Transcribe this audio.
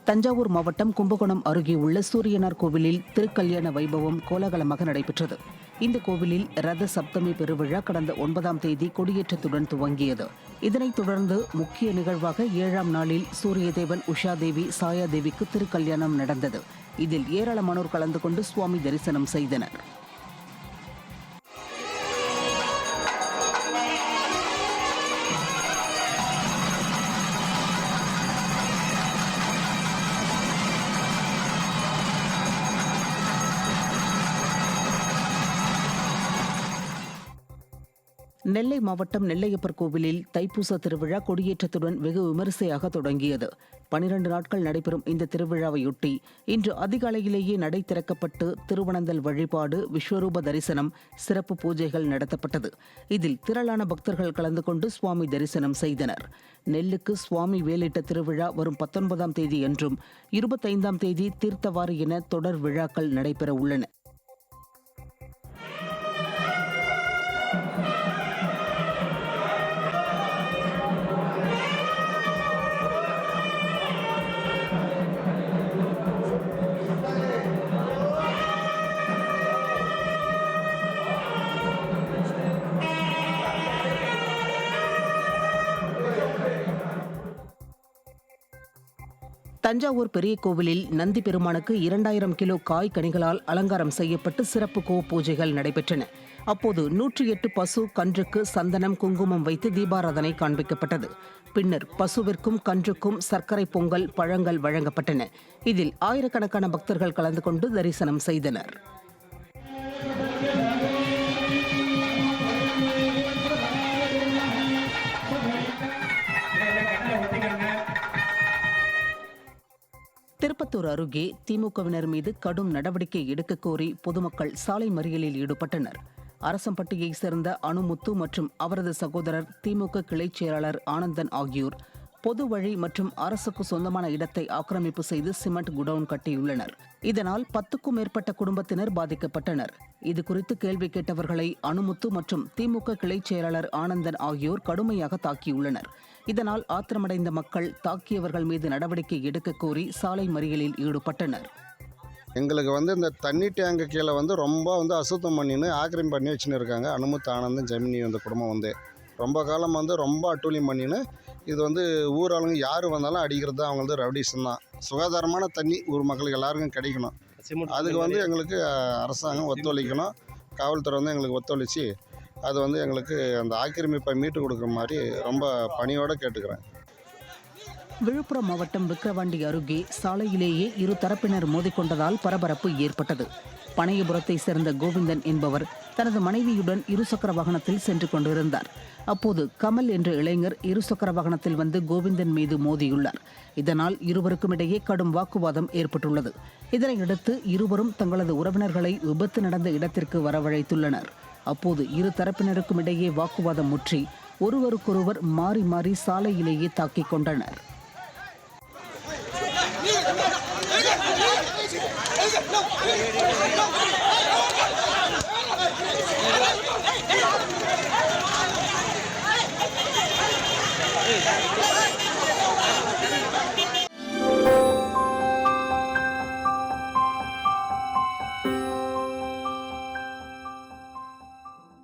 தஞ்சாவூர் மாவட்டம் கும்பகோணம் அருகே உள்ள சூரியனார் கோவிலில் திருக்கல்யாண வைபவம் கோலாகலமாக நடைபெற்றது. இந்த கோவிலில் ரத சப்தமி பெருவிழா கடந்த 9ஆம் தேதி கொடியேற்றத்துடன் துவங்கியது. இதனைத் தொடர்ந்து முக்கிய நிகழ்வாக 7ஆம் நாளில் சூரியதேவன், உஷாதேவி, சாயாதேவிக்கு திருக்கல்யாணம் நடந்தது. இதில் ஏராளமானோர் கலந்து கொண்டு சுவாமி தரிசனம் செய்தனர். நெல்லை மாவட்டம் நெல்லையப்பர் கோவிலில் தைப்பூச திருவிழா கொடியேற்றத்துடன் வெகு விமரிசையாக தொடங்கியது. 12 நாட்கள் நடைபெறும் இந்த திருவிழாவையொட்டி இன்று அதிகாலையிலேயே நடை திறக்கப்பட்டு திருவனந்தல் வழிபாடு, விஸ்வரூப தரிசனம், சிறப்பு பூஜைகள் நடத்தப்பட்டது. இதில் திரளான பக்தர்கள் கலந்து கொண்டு சுவாமி தரிசனம் செய்தனர். நெல்லுக்கு சுவாமி வேலிட்ட திருவிழா வரும் 19ஆம் தேதி என்றும் 25ஆம் தேதி தீர்த்தவாரி என தொடர் விழாக்கள் நடைபெற உள்ளன. தஞ்சாவூர் பெரிய கோவிலில் நந்தி பெருமானுக்கு 2000 கிலோ காய் கனிகளால் அலங்காரம் செய்யப்பட்டு சிறப்பு கோ பூஜைகள் நடைபெற்றன. அப்போது 108 பசு கன்றுக்கு சந்தனம், குங்குமம் வைத்து தீபாராதனை காண்பிக்கப்பட்டது. பின்னர் பசுவிற்கும் கன்றுக்கும் சர்க்கரை பொங்கல், பழங்கள் வழங்கப்பட்டன. இதில் ஆயிரக்கணக்கான பக்தர்கள் கலந்து கொண்டு தரிசனம் செய்தனர். திருப்பத்தூர் அருகே திமுகவினர் மீது கடும் நடவடிக்கை எடுக்க கோரி பொதுமக்கள் சாலை மறியலில் ஈடுபட்டனர். அரசம்பட்டியைச் சேர்ந்த அனுமுத்து மற்றும் அவரது சகோதரர் திமுக கிளைச் செயலாளர் ஆனந்தன் ஆகியோர் பொது வழி மற்றும் அரசுக்கு சொந்தமான இடத்தை ஆக்கிரமிப்பு செய்து சிமெண்ட் குடவுன் கட்டியுள்ளனர். இதனால் 10க்கும் மேற்பட்ட குடும்பத்தினர் பாதிக்கப்பட்டனர். இதுகுறித்து கேள்வி கேட்டவர்களை அனுமுத்து மற்றும் திமுக கிளைச் செயலாளர் ஆனந்தன் ஆகியோர் கடுமையாக தாக்கியுள்ளனர். இதனால் ஆத்திரமடைந்த மக்கள் தாக்கியவர்கள் மீது நடவடிக்கை எடுக்க கோரி சாலை மறியலில் ஈடுபட்டனர். எங்களுக்கு இந்த தண்ணி டேங்கு கீழே ரொம்ப அசுத்தம் பண்ணின்னு ஆக்கிரமிப்பு பண்ணி வச்சுன்னு இருக்காங்க. அனுமுத்து, ஆனந்தன், ஜெமினி அந்த குடும்பம் ரொம்ப காலம் ரொம்ப அட்டூழியம் பண்ணின்னு இது ஊர் ஆளுங்க யார் வந்தாலும் அடிக்கிறது தான். அவங்க ரவுடிசம் தான். சுகாதாரமான தண்ணி ஊர் மக்களுக்கு எல்லாருக்கும் கிடைக்கணும். அதுக்கு எங்களுக்கு அரசாங்கம் ஒத்துழைக்கணும். காவல்துறை எங்களுக்கு ஒத்துழைச்சி அது எங்களுக்கு அந்த ஆக்கிரமிப்பை மீட்டு கொடுக்குற மாதிரி ரொம்ப பணியோடு கேட்டுக்கிறேன். விழுப்புரம் மாவட்டம் விக்கிரவாண்டி அருகே சாலையிலேயே இரு தரப்பினர் மோதிக்கொண்டதால் பரபரப்பு ஏற்பட்டது. பனையபுரத்தை சேர்ந்த கோவிந்தன் என்பவர் தனது மனைவியுடன் இருசக்கர வாகனத்தில் சென்று கொண்டிருந்தார். அப்போது கமல் என்ற இளைஞர் இருசக்கர வாகனத்தில் வந்து கோவிந்தன் மீது மோதியுள்ளார். இதனால் இருவருக்கும் இடையே கடும் வாக்குவாதம் ஏற்பட்டுள்ளது. இதனையடுத்து இருவரும் தங்களது உறவினர்களை விபத்து நடந்த இடத்திற்கு வரவழைத்துள்ளனர். அப்போது இரு தரப்பினருக்கும் இடையே வாக்குவாதம் முற்றி ஒருவருக்கொருவர் மாறி மாறி சாலையிலேயே தாக்கிக் கொண்டனர். No!